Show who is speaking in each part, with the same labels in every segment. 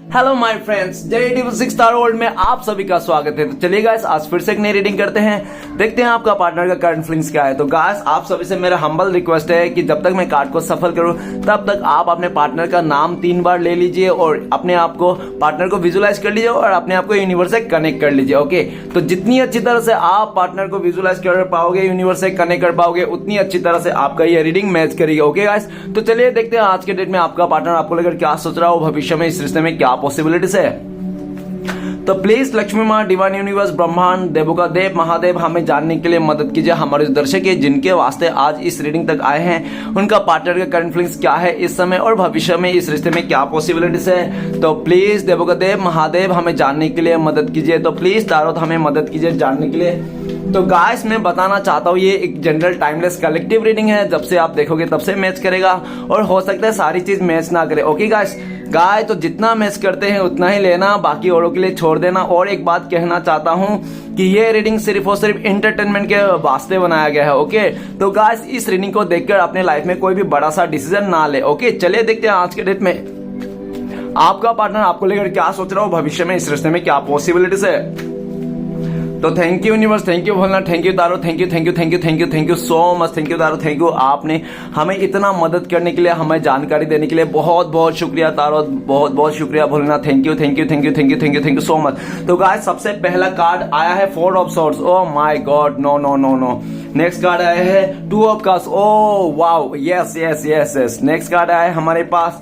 Speaker 1: Hello my friends, JD6 star world में आप सभी का स्वागत है। तो चलिए गाइस, आज फिर से एक नई रीडिंग करते हैं। देखते हैं आपका पार्टनर का करंट फीलिंग्स क्या है। तो गाइस, आप सभी से मेरा हम्बल रिक्वेस्ट है कि जब तक मैं कार्ड को सफल करूं तब तक आप अपने पार्टनर का नाम 3 बार ले लीजिए और अपने आप को पार्टनर को विजुलाइज कर लीजिए और अपने आप को यूनिवर्स से कनेक्ट कर लीजिए। ओके, तो जितनी अच्छी तरह से आप पार्टनर को विजुलाइज कर पाओगे, यूनिवर्स से कनेक्ट कर पाओगे, उतनी अच्छी तरह से आपका ये रीडिंग मैच करेगी। ओके गाइस, तो चलिए देखते हैं आज के डेट में आपका पार्टनर आपको लेकर क्या सोच रहा हो, भविष्य में इस रिश्ते में क्या पॉसिबिलिटीज है। तो प्लीज लक्ष्मी माँ, डिवाइन यूनिवर्स, ब्रह्मांड, देवों का देव, महादेव हमें जानने के लिए मदद कीजिए। हमारे दर्शक जिनके वास्ते आज इस रीडिंग तक आए हैं, उनका पार्टनर का करंट फीलिंग्स क्या है इस समय और भविष्य में इस रिश्ते में क्या पॉसिबिलिटीज है। तो प्लीज देवों का देव, महादेव हमें जानने के लिए मदद कीजिए। तो प्लीज तारोत हमें मदद कीजिए जानने के लिए। तो गाइस, मैं बताना चाहता हूँ ये एक जनरल टाइमलेस कलेक्टिव रीडिंग है। जब से आप देखोगे तब से मैच करेगा और हो सकता है सारी चीज मैच ना करे। ओके गाइस, तो जितना मैच करते हैं उतना ही लेना, बाकी औरों के लिए छोड़ देना। और एक बात कहना चाहता हूं कि ये रीडिंग सिर्फ और सिर्फ एंटरटेनमेंट के वास्ते बनाया गया है। ओके, तो गाइस इस रीडिंग को देखकर अपने लाइफ में कोई भी बड़ा सा डिसीजन ना ले। ओके, चलिए देखते हैं आज के डेट में आपका पार्टनर आपको लेकर क्या सोच रहा हो, भविष्य में इस रिश्ते में क्या पॉसिबिलिटीज है। तो thank you universe, thank you Bholna, thank you tarot, thank you thank you thank you thank you thank you so much, thank you tarot, thank you. आपने हमें इतना मदद करने के लिए, हमें जानकारी देने के लिए बहुत बहुत शुक्रिया तारो, बहुत बहुत शुक्रिया Bholna, thank you thank you thank you thank you thank you thank you so much. तो गाइस, सबसे पहला कार्ड आया है 4 of swords. Oh my God, no no no no. Next card आया है 2 of cups. Oh wow, yes yes yes yes. Next card आया है हमारे पास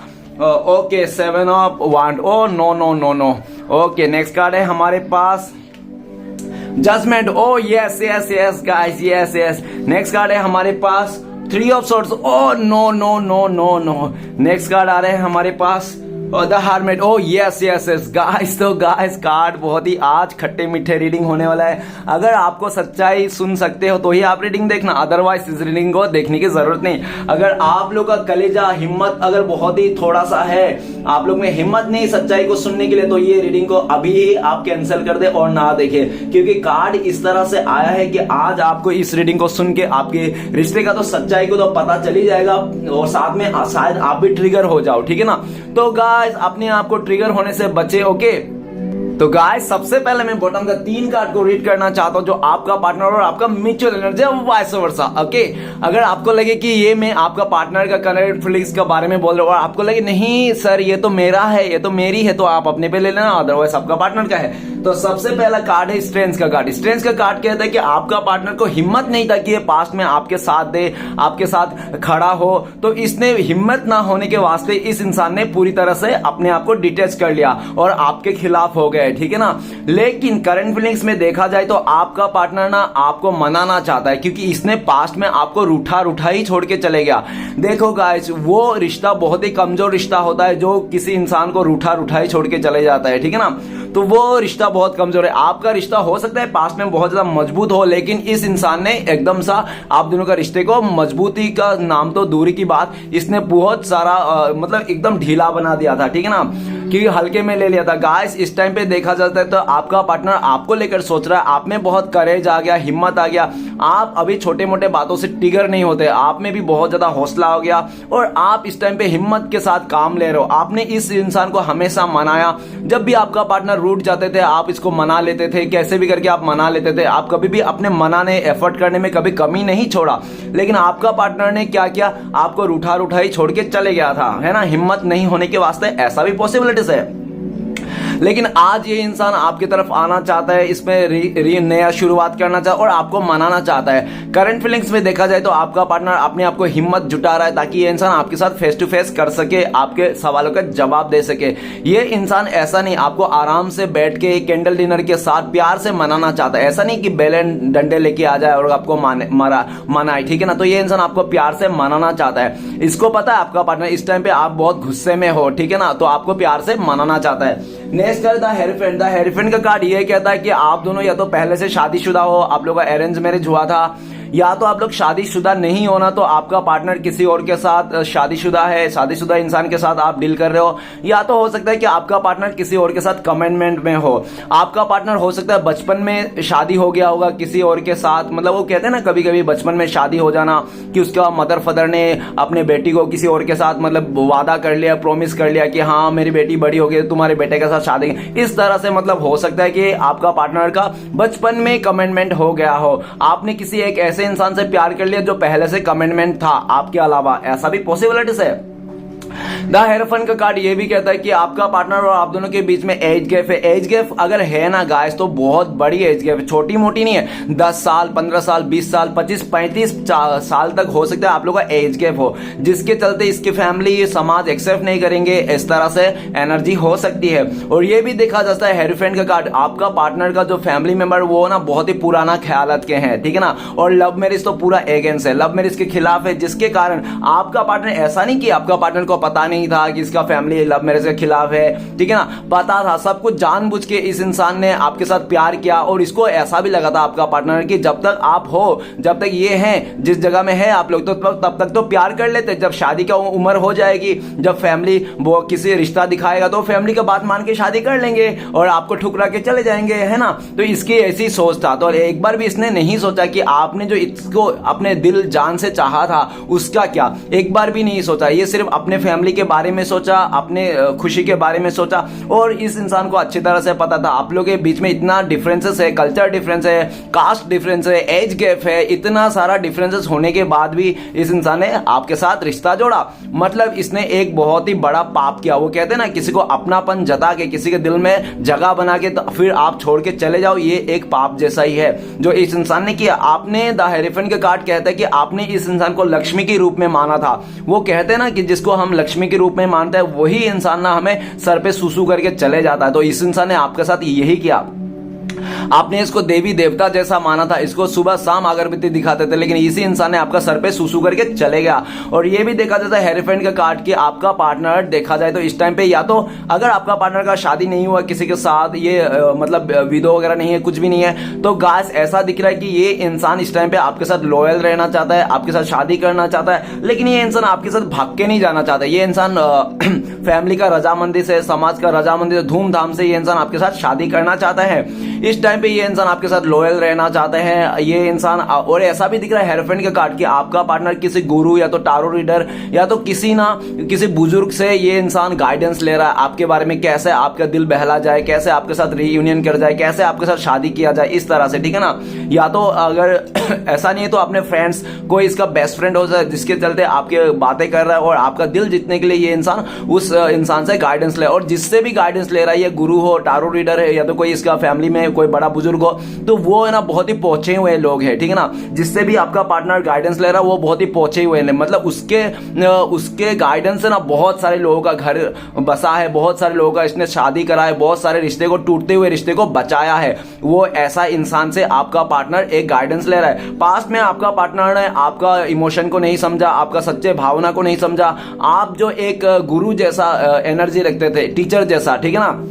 Speaker 1: okay 7 of wand. Oh no no no no. Okay, next card है हमारे पास judgement. Oh yes yes yes guys, yes yes. Next card है हमारे पास 3 of swords. Oh no no no no no. Next card आ रहे हैं हमारे पास the hermit. Oh yes yes yes guys. तो गाइस, कार्ड बहुत ही आज खट्टे मीठे रीडिंग होने वाला है। अगर आपको सच्चाई सुन सकते हो तो ही आप रीडिंग देखना, अदरवाइज इस रीडिंग को देखने की जरूरत नहीं। अगर आप लोग का कलेजा, हिम्मत अगर बहुत ही थोड़ा सा है, आप लोग में हिम्मत नहीं सच्चाई को सुनने के लिए, तो ये रीडिंग को अभी ही आप कैंसिल कर दे और ना देखे, क्योंकि कार्ड इस तरह से आया है कि आज आपको इस रीडिंग को सुन के आपके रिश्ते का तो सच्चाई को तो पता चल ही जाएगा और साथ में शायद आप भी ट्रिगर हो जाओ। ठीक है ना। तो गाइस, अपने आप को ट्रिगर होने से बचे। ओके, तो गाइस सबसे पहले मैं बॉटम का 3 कार्ड को रीड करना चाहता हूं, जो आपका पार्टनर और आपका म्यूचुअल एनर्जी है, वाइस वर्सा। ओके, अगर आपको लगे कि ये मैं आपका पार्टनर का करंट फीलिंग्स के बारे में बोल रहा हूं और आपको लगे नहीं सर ये तो मेरा है, ये तो मेरी है, तो आप अपने पे ले लेना, अदरवाइज आपका पार्टनर का है। तो सबसे पहला कार्ड है स्ट्रेंथ का कार्ड। स्ट्रेंथ का कार्ड कहता है कि आपका पार्टनर को हिम्मत नहीं था कि ये पास्ट में आपके साथ दे, आपके साथ खड़ा हो, तो इसने हिम्मत ना होने के वास्ते इस इंसान ने पूरी तरह से अपने आप को डिटैच कर लिया और आपके खिलाफ हो गए। ठीक है ना। लेकिन करंट फीलिंग्स में देखा जाए तो आपका पार्टनर ना आपको मनाना चाहता है, क्योंकि इसने पास्ट में आपको रूठा रूठा ही छोड़ के चले गया। देखो गाइस, वो रिश्ता बहुत ही कमजोर रिश्ता होता है जो किसी इंसान को रूठा रूठा ही छोड़ के चले जाता है। ठीक है ना। तो वो रिश्ता बहुत कमजोर है। आपका रिश्ता हो सकता है पास्ट में बहुत ज्यादा मजबूत हो, लेकिन इस इंसान ने एकदम सा आप दोनों का रिश्ते को, मजबूती का नाम तो दूरी की बात, इसने बहुत सारा मतलब एकदम ढीला बना दिया था। ठीक है ना, क्योंकि हल्के में ले लिया था। गाइस, इस टाइम पे देखा जाता है तो आपका पार्टनर आपको लेकर सोच रहा है, आप में बहुत करेज आ गया, हिम्मत आ गया, आप अभी छोटे मोटे बातों से ट्रिगर नहीं होते, आप में भी बहुत ज्यादा हौसला हो गया और आप इस टाइम पे हिम्मत के साथ काम ले रहे हो। आपने इस इंसान को हमेशा मनाया, जब भी आपका पार्टनर रूठ जाते थे आप इसको मना लेते थे, कैसे भी करके आप मना लेते थे, आप कभी भी अपने मनाने, एफर्ट करने में कभी कमी नहीं छोड़ा। लेकिन आपका पार्टनर ने क्या किया, आपको रूठा रूठा ही छोड़ के चले गया था, है ना। हिम्मत नहीं होने के वास्ते ऐसा भी पॉसिबिलिटीज है। लेकिन आज ये इंसान आपकी तरफ आना चाहता है, इसमें नया शुरुआत करना चाहता है और आपको मनाना चाहता है। करंट फीलिंग्स में देखा जाए तो आपका पार्टनर अपने आप को हिम्मत जुटा रहा है ताकि ये इंसान आपके साथ फेस टू फेस कर सके, आपके सवालों का जवाब दे सके। ये इंसान ऐसा नहीं आपको आराम से बैठ के कैंडल डिनर के साथ प्यार से मनाना चाहता है, ऐसा नहीं कि बेलन डंडे लेके आ जाए और आपको मनाए। ठीक है ना। तो ये इंसान आपको प्यार से मनाना चाहता है। इसको पता है आपका पार्टनर इस टाइम पे आप बहुत गुस्से में हो। ठीक है ना, तो आपको प्यार से मनाना चाहता है। Next card the hierophant. The hierophant का कार्ड ये कहता है कि आप दोनों या तो पहले से शादीशुदा हो, आप लोगों का अरेंज मैरिज हुआ था, या तो आप लोग शादीशुदा नहीं होना, तो आपका पार्टनर किसी और के साथ शादीशुदा है, शादीशुदा इंसान के साथ आप डील कर रहे हो, या तो हो सकता है कि आपका पार्टनर किसी और के साथ कमिटमेंट में हो। आपका पार्टनर हो सकता है बचपन में शादी हो गया होगा किसी और के साथ, मतलब वो कहते हैं ना कभी कभी बचपन में शादी हो जाना, कि उसका मदर फादर ने अपने बेटी को किसी और के साथ मतलब वादा कर लिया, प्रॉमिस कर लिया कि हाँ मेरी बेटी बड़ी हो गई, तुम्हारे बेटे के साथ शादी। इस तरह से मतलब हो सकता है कि आपका पार्टनर का बचपन में कमिटमेंट हो गया हो, आपने किसी एक ऐसे इंसान से प्यार कर लिया जो पहले से कमिटमेंट था आपके अलावा, ऐसा भी पॉसिबिलिटीज है। द हेरोफेंट का कार्ड ये भी कहता है कि आपका पार्टनर और आप दोनों के बीच में एज गैप है। एज गैप अगर है ना गाइस तो बहुत बड़ी एज गैप है, छोटी मोटी नहीं है। 10 साल, 15 साल, 20 साल, 25, 35 साल तक हो सकता है आप लोगों का एज गैप हो, जिसके चलते इसकी फैमिली, समाज एक्सेप्ट नहीं करेंगे, इस तरह से एनर्जी हो सकती है। और ये भी देखा जाता है हेरोफेंट का कार्ड, आपका पार्टनर का जो फैमिली मेंबर वो ना बहुत ही पुराना ख्यालात के हैं, ठीक है ना। और लव मैरिज तो पूरा अगेंस्ट है, लव मैरिज के खिलाफ है, जिसके कारण आपका पार्टनर, ऐसा नहीं कि आपका पार्टनर को पता नहीं था कि इसका फैमिली लव मैरिज के खिलाफ है, ठीक है ना, पता था, सब कुछ जानबूझ के इस इंसान ने आपके साथ प्यार किया। और इसको ऐसा भी लगा था आपका पार्टनर कि जब तक आप हो, जब तक ये हैं जिस जगह में है आप लोग, तो तब तक तो प्यार कर लेते, जब शादी का उम्र हो जाएगी, जब फैमिली वो किसी रिश्ता दिखाएगा तो फैमिली का बात मान के शादी कर लेंगे और आपको ठुकरा के चले जाएंगे, है ना। तो इसकी ऐसी सोच था। तो एक बार भी इसने नहीं सोचा कि आपने जो इसको अपने दिल जान से चाहा था उसका क्या, एक बार भी नहीं सोचा। ये सिर्फ अपने फैमिली के बारे में सोचा, अपने खुशी के बारे में सोचा। और इस इंसान को अच्छी तरह से पता था आप लोगों के बीच में इतना डिफरेंसेस है, कल्चर डिफरेंस है, कास्ट डिफरेंस है, एज गैप है, इतना सारा डिफरेंसेस होने के बाद भी इस इंसान ने आपके साथ रिश्ता जोड़ा। मतलब इसने एक बहुत ही बड़ा पाप किया। वो कहते हैं ना किसी को अपनापन जता के, किसी के दिल में जगह बना के तो फिर आप छोड़ के चले जाओ, ये एक पाप जैसा ही है जो इस इंसान ने किया। आपने, द हेरोफेंट का कार्ड कहता है कि आपने इस इंसान को लक्ष्मी के रूप में माना था। वो कहते हैं ना कि जिसको हम लक्ष्मी के रूप में मानते हैं वही इंसान ना हमें सर पे सूसू करके चले जाता है। तो इस इंसान ने आपके साथ यही किया। आपने इसको देवी देवता जैसा माना था, इसको सुबह शाम अगरबत्ती दिखाते थे, लेकिन इसी इंसान ने आपका सर पे सूसू करके चले गया। और ये भी देखा जाता है हेरोफेंट का कार्ड कि आपका पार्टनर, देखा जाए तो इस टाइम पे, या तो अगर आपका पार्टनर का शादी नहीं हुआ किसी के साथ, ये मतलब विडो वगैरह नहीं है, कुछ भी नहीं है, तो गाइस ऐसा दिख रहा है कि ये इंसान इस टाइम पे आपके साथ लॉयल रहना चाहता है, आपके साथ शादी करना चाहता है, लेकिन ये इंसान आपके साथ भाग के नहीं जाना चाहता। ये इंसान फैमिली का रजामंदी से, समाज का रजामंदी से, धूमधाम से ये इंसान आपके साथ शादी करना चाहता है। इस टाइम पे ये इंसान आपके साथ लॉयल रहना चाहते हैं ये इंसान। और ऐसा भी दिख रहा है हेरोफेंट का कार्ड कि आपका पार्टनर किसी गुरु या तो टारो रीडर या तो किसी बुजुर्ग से ये इंसान गाइडेंस ले रहा है आपके बारे में, कैसे आपका दिल बहला जाए, कैसे आपके साथ रीयूनियन कर जाए, कैसे आपके साथ शादी किया जाए, इस तरह से, ठीक है ना। या तो अगर ऐसा नहीं है तो अपने फ्रेंड्स, कोई इसका बेस्ट फ्रेंड हो जाए जिसके चलते आपके बातें कर रहा है और आपका दिल जीतने के लिए ये इंसान उस इंसान से गाइडेंस ले। और जिससे भी गाइडेंस ले रहा है, ये गुरु हो, टारो रीडर है, या तो कोई इसका फैमिली में कोई बड़ा बुजुर्ग हो, तो वो है ना बहुत ही पहुंचे हुए लोग हैं, ठीक है ना। जिससे भी आपका पार्टनर गाइडेंस ले रहा है वो बहुत ही पहुंचे हुए हैं, मतलब उसके गाइडेंस से ना बहुत सारे लोगों का घर बसा है, बहुत सारे लोगों का इसने शादी करा है, बहुत सारे रिश्ते को, टूटते हुए रिश्ते को बचाया है। वो ऐसा इंसान से आपका पार्टनर एक गाइडेंस ले रहा है। पास्ट में आपका पार्टनर ने आपका इमोशन को नहीं समझा, आपका सच्चे भावना को नहीं समझा। आप जो एक गुरु जैसा एनर्जी रखते थे, टीचर जैसा, ठीक है ना,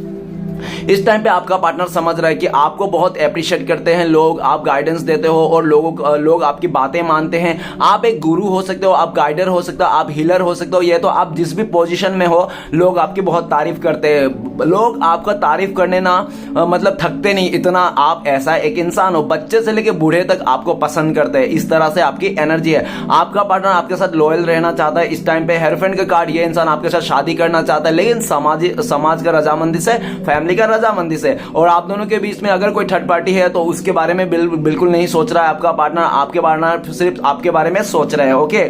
Speaker 1: इस टाइम पे आपका पार्टनर समझ रहा है कि आपको बहुत अप्रिशिएट करते हैं लोग, आप गाइडेंस देते हो और लोग आपकी बातें मानते हैं। आप एक गुरु हो सकते हो, आप गाइडर हो सकते हो, आप हीलर हो सकते हो, ये तो आप जिस भी पोजीशन में हो लोग आपकी बहुत तारीफ करते हैं। लोग आपका तारीफ करने ना मतलब थकते नहीं, इतना आप ऐसा एक इंसान हो, बच्चे से लेके बूढ़े तक आपको पसंद करते हैं। इस तरह से आपकी एनर्जी है। आपका पार्टनर आपके साथ लॉयल रहना चाहता है। इस टाइम पे हेरोफेंट का कार्ड, ये इंसान आपके साथ शादी करना चाहता है, लेकिन समाज का रजामंदी से, फैमिली का रजामंदी से। और आप दोनों के बीच में अगर कोई थर्ड पार्टी है तो उसके बारे में बिल्कुल नहीं सोच रहा है आपका पार्टनर। आपके पार्टनर सिर्फ आपके बारे में सोच रहे हैं। ओके,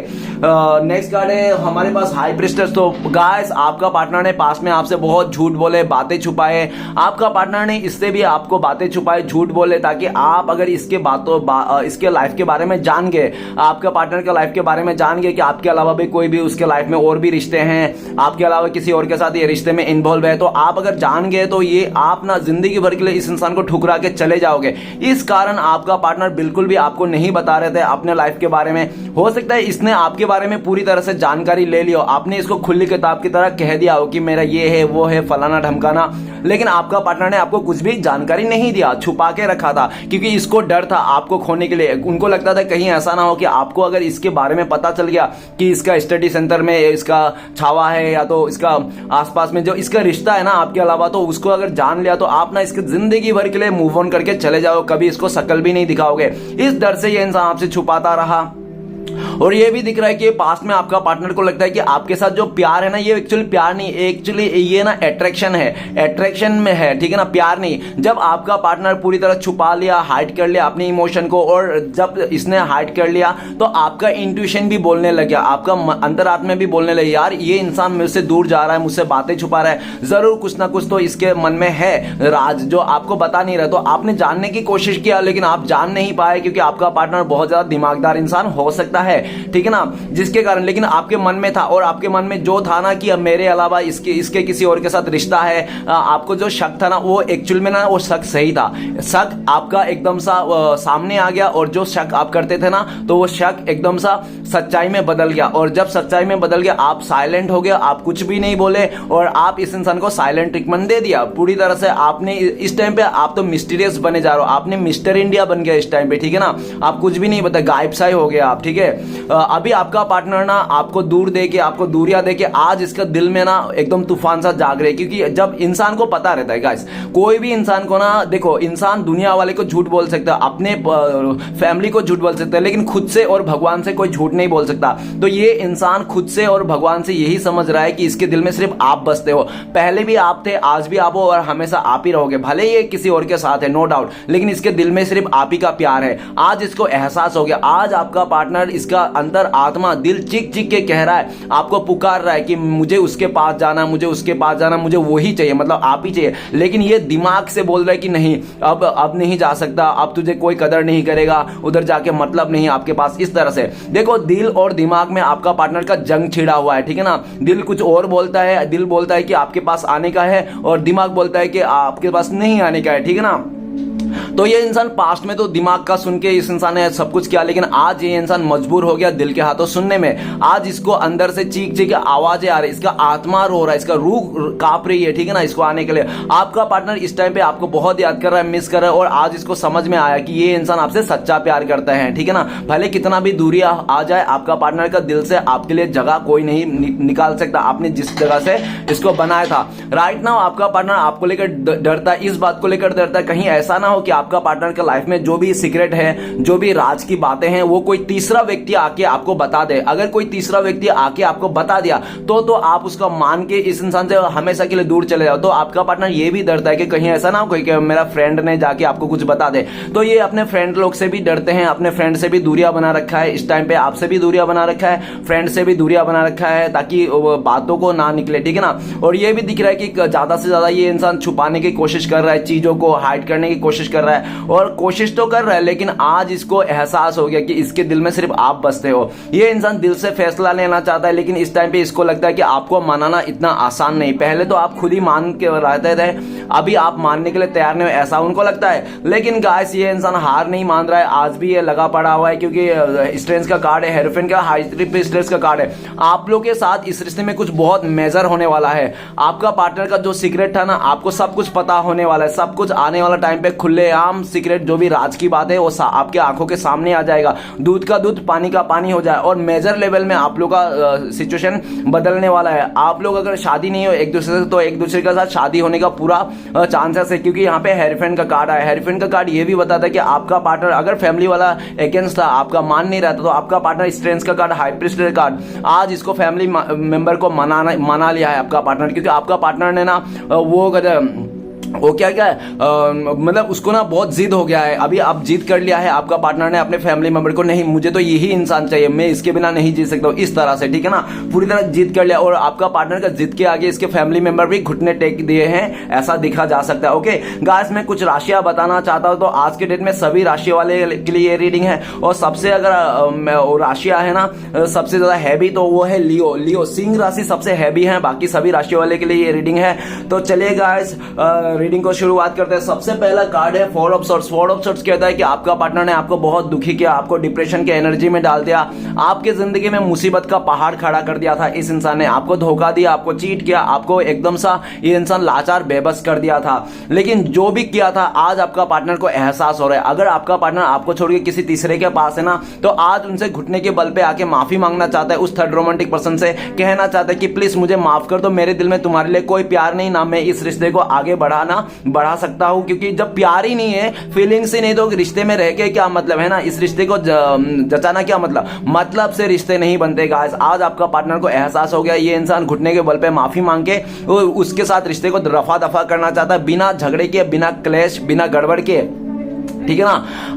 Speaker 1: नेक्स्ट कार्ड है हमारे पास हाई प्रीस्टेस। तो गाइस आपका पार्टनर ने पास में आपसे बहुत झूठ बोले, बातें छुपाए। आपका पार्टनर ने इससे भी आपको बातें छुपाए, झूठ बोले, ताकि आप अगर इसके लाइफ के बारे में जान गए, आपका पार्टनर के लाइफ के बारे में जान गए कि आपके अलावा भी कोई भी उसके लाइफ में और भी रिश्ते हैं, आपके अलावा किसी और के साथ ये रिश्ते में इन्वॉल्व है, तो आप अगर जान गए तो ये आप ना जिंदगी भर के लिए इस इंसान को ठुकरा के चले जाओगे। इस कारण आपका पार्टनर बिल्कुल भी आपको नहीं बता रहे थे अपने लाइफ के बारे में। हो सकता है इसने आपके बारे में पूरी तरह से जानकारी ले लियो, आपने इसको खुली किताब की तरह कह दिया हो कि मेरा ये है, वो है, फलाना धमकाना, लेकिन आपका पार्टनर ने आपको कुछ भी जानकारी नहीं दिया, छुपा के रखा था, क्योंकि इसको डर था आपको खोने के लिए। उनको लगता था कहीं ऐसा ना हो कि आपको अगर इसके बारे में पता चल गया कि इसका स्टडी सेंटर में इसका छावा है या तो इसका आसपास में जो इसका रिश्ता है ना आपके अलावा, तो उसको अगर जान लिया तो आप ना इसके जिंदगी भर के लिए मूव ऑन करके चले जाओ, कभी इसको शक्ल भी नहीं दिखाओगे। इस डर से ये इंसान आपसे छुपाता रहा। और ये भी दिख रहा है कि पास्ट में आपका पार्टनर को लगता है कि आपके साथ जो प्यार है ना, ये एक्चुअली प्यार नहीं, एक्चुअली ये ना अट्रैक्शन है, अट्रैक्शन में है, ठीक है ना, प्यार नहीं। जब आपका पार्टनर पूरी तरह छुपा लिया, हाइड कर लिया अपने इमोशन को, और जब इसने हाइड कर लिया तो आपका इंट्यूशन भी बोलने लग गया, आपका अंतरात्मा भी बोलने लगे, यार ये इंसान मुझसे दूर जा रहा है, मुझसे बातें छुपा रहा है, जरूर कुछ ना कुछ तो इसके मन में है राज जो आपको बता नहीं रहा। तो आपने जानने की कोशिश किया लेकिन आप जान नहीं पाए, क्योंकि आपका पार्टनर बहुत ज्यादा दिमागदार इंसान हो सकता है, ठीक है ना, जिसके कारण, लेकिन आपके मन में था, और आपके मन में जो था ना कि अब मेरे अलावा इसके किसी और के साथ रिश्ता है, आपको जो शक था ना वो एक्चुअल में ना वो शक सही था, शक आपका एकदम सा सामने आ गया, और जो शक आप करते थे ना तो वो शक एकदम सा सच्चाई में बदल गया। और जब सच्चाई में बदल गया आप साइलेंट हो गए, आप कुछ भी नहीं बोले, और आप इस इंसान को साइलेंट ट्रीटमेंट दे दिया पूरी तरह से। आपने इस टाइम पे आप तो मिस्टीरियस बने जा रहे हो, आपने मिस्टर इंडिया बन गया इस टाइम पे, ठीक है ना, आप कुछ भी नहीं बता, गायब सा ही हो गया आप, ठीक है। अभी आपका पार्टनर ना आपको दूर देके, आपको दूरियां देके आज इसका दिल में ना एकदम तूफान सा जाग रहे, क्योंकि जब इंसान को पता रहता है गाइस, कोई भी इंसान को ना, देखो इंसान दुनिया वाले को झूठ बोल सकता है, अपने फैमिली को झूठ बोल सकता है, लेकिन खुद से और भगवान से कोई झूठ नहीं बोल सकता। तो ये इंसान खुद से और भगवान से यही समझ रहा है कि इसके दिल में सिर्फ आप बसते हो, पहले भी आप थे, आज भी आप हो, और हमेशा आप ही रहोगे, भले ये किसी और के साथ है नो डाउट, लेकिन इसके दिल में सिर्फ आप ही का प्यार है। आज इसको एहसास हो गया, आज आपका पार्टनर, इसका अंदर आत्मा, दिल चीख चीख के कह रहा है, आपको पुकार रहा है कि मुझे उसके पास जाना, मुझे उसके पास जाना, मुझे वही चाहिए, मतलब आप ही चाहिए। लेकिन ये दिमाग से बोल रहा है कि नहीं, अब नहीं जा सकता, अब तुझे कोई कदर नहीं करेगा, उधर जाके मतलब नहीं आपके पास, इस तरह से। देखो दिल और दिमाग में आपका पार्टनर का जंग छिड़ा हुआ है, ठीक है ना। दिल कुछ और बोलता है, दिल बोलता है कि आपके पास आने का है, और दिमाग बोलता है कि आपके पास नहीं आने का है, ठीक है ना। तो ये इंसान पास्ट में तो दिमाग का सुन के इस इंसान ने सब कुछ किया, लेकिन आज ये इंसान मजबूर हो गया दिल के हाथों सुनने में। आज इसको अंदर से चीख चीख के आवाजें आ रही, इसका आत्मा रो रहा है, इसका रूह कांप रही है, ठीक है ना, इसको आने के लिए। आपका पार्टनर इस टाइम पे आपको बहुत याद कर रहा है, मिस कर रहा है, और आज इसको समझ में आया कि ये इंसान आपसे सच्चा प्यार करता है, ठीक है ना। भले कितना भी दूरी आ जाए, आपका पार्टनर का दिल से आपके लिए जगह कोई नहीं निकाल सकता, आपने जिस जगह से इसको बनाया था। राइट नाउ आपका पार्टनर आपको लेकर डरता है, इस बात को लेकर डरता है कहीं ऐसा ना हो कि आपका पार्टनर के लाइफ में जो भी सीक्रेट है, जो भी राज की बातें हैं, वो कोई तीसरा व्यक्ति आके आपको बता दे। अगर कोई तीसरा व्यक्ति आके आपको बता दिया तो आप उसका मान के इस इंसान से हमेशा के लिए दूर चले जाओ। तो आपका पार्टनर ये भी डरता है कि कहीं ऐसा ना हो कोई कि मेरा फ्रेंड ने जाके आपको कुछ बता दे। तो ये अपने फ्रेंड लोग से भी डरते हैं, अपने फ्रेंड से भी दूरियां बना रखा है इस टाइम पे, आपसे भी दूरियां बना रखा है, फ्रेंड से भी दूरियां बना रखा है, ताकि बातों को ना निकले, ठीक है ना। और ये भी दिख रहा है कि ज्यादा से ज्यादा ये इंसान छुपाने की कोशिश कर रहा है, चीजों को हाइड करने की कोशिश कर रहा है, और कोशिश तो कर रहा है, लेकिन आज इसको एहसास हो गया कि इसके दिल में सिर्फ आप बसते हो। ये इंसान दिल से फैसला लेना चाहता है, लेकिन इस टाइम पे इसको लगता है कि आपको मनाना इतना आसान नहीं। पहले तो आप खुद ही मान के रहते थे, अभी आप मानने के लिए तैयार नहीं हो, ऐसा उनको लगता है। लेकिन गाइस ये इंसान हार नहीं मान रहा है, आज भी ये लगा पड़ा हुआ है, क्योंकि स्ट्रेंथ का कार्ड है, हेरोफिन का, हाई ट्रिप स्ट्रेस का कार्ड है। आप लोग के साथ इस रिश्ते में कुछ बहुत मेजर होने वाला है। आपका पार्टनर का जो सीक्रेट था ना, आपको सब कुछ पता होने वाला है, सब कुछ आने वाला टाइम पे खुलेआम सीक्रेट, जो भी राज की बात है वो आपके आंखों के सामने आ जाएगा। दूध का दूध, पानी का पानी हो जाए, और मेजर लेवल में आप लोग का सिचुएशन बदलने वाला है। आप लोग अगर शादी नहीं हो एक दूसरे से, तो एक दूसरे के साथ शादी होने का पूरा चांसेस है, क्योंकि यहाँ पे हेरोफिन का कार्ड है। हेरोफिन का कार्ड ये भी बताता है कि आपका पार्टनर अगर फैमिली वाला अगेंस्ट था, आपका मान नहीं रहता, तो आपका पार्टनर स्ट्रेंथ का कार्ड, हाई प्रीस्टेस कार्ड, आज इसको फैमिली मेंबर को मना लिया है आपका पार्टनर, क्योंकि आपका पार्टनर ने ना वो क्या मतलब उसको ना बहुत जिद हो गया है। अभी आप जिद कर लिया है आपका पार्टनर ने अपने फैमिली मेंबर को, नहीं मुझे तो यही इंसान चाहिए, मैं इसके बिना नहीं जी सकता हूँ, इस तरह से, ठीक है ना, पूरी तरह जिद कर लिया। और आपका पार्टनर का जिद के आगे इसके फैमिली मेंबर भी घुटने टेक दिए हैं, ऐसा दिखा जा सकता है। ओके गाइस, मैं कुछ राशियां बताना चाहता हूँ। तो आज के डेट में सभी राशि वाले के लिए ये रीडिंग है, और सबसे अगर राशियां है ना सबसे ज्यादा हैवी, तो वो है लियो, सिंह राशि सबसे हैवी है, बाकी सभी राशि वाले के लिए ये रीडिंग है। तो चलिए गाइस रीडिंग को शुरुआत करते हैं। सबसे पहला कार्ड है four of swords. Four of swords कहता है कि आपका पार्टनर ने आपको बहुत दुखी किया, आपको डिप्रेशन के एनर्जी में डाल दिया, आपके जिंदगी में मुसीबत का पहाड़ खड़ा कर दिया था। इस इंसान ने आपको धोखा दिया, आपको चीट किया, आपको एकदम सा ये इंसान लाचार बेबस कर दिया था। लेकिन जो भी किया था आज आपका पार्टनर को एहसास हो रहा है। अगर आपका पार्टनर आपको छोड़ के किसी तीसरे के पास है ना, तो आज उनसे घुटने के बल पे आके माफी मांगना चाहता है उस थर्ड रोमांटिक पर्सन से। कहना चाहता है कि प्लीज मुझे माफ कर दो, मेरे दिल में तुम्हारे लिए कोई प्यार नहीं, ना मैं इस रिश्ते को आगे बढ़ा सकता हूं। क्योंकि जब प्यार ही नहीं है, फीलिंग्स ही नहीं, तो रिश्ते में रह के क्या मतलब है ना, इस रिश्ते को जचाना क्या मतलब से रिश्ते नहीं बनते गाइस। आज आपका पार्टनर को एहसास हो गया, ये इंसान घुटने के बल पे माफी मांग के उसके साथ रिश्ते को रफा दफा करना चाहता है, बिना झगड़े के, बिना क्लेश, बिना गड़बड़ के। ठीक है ना,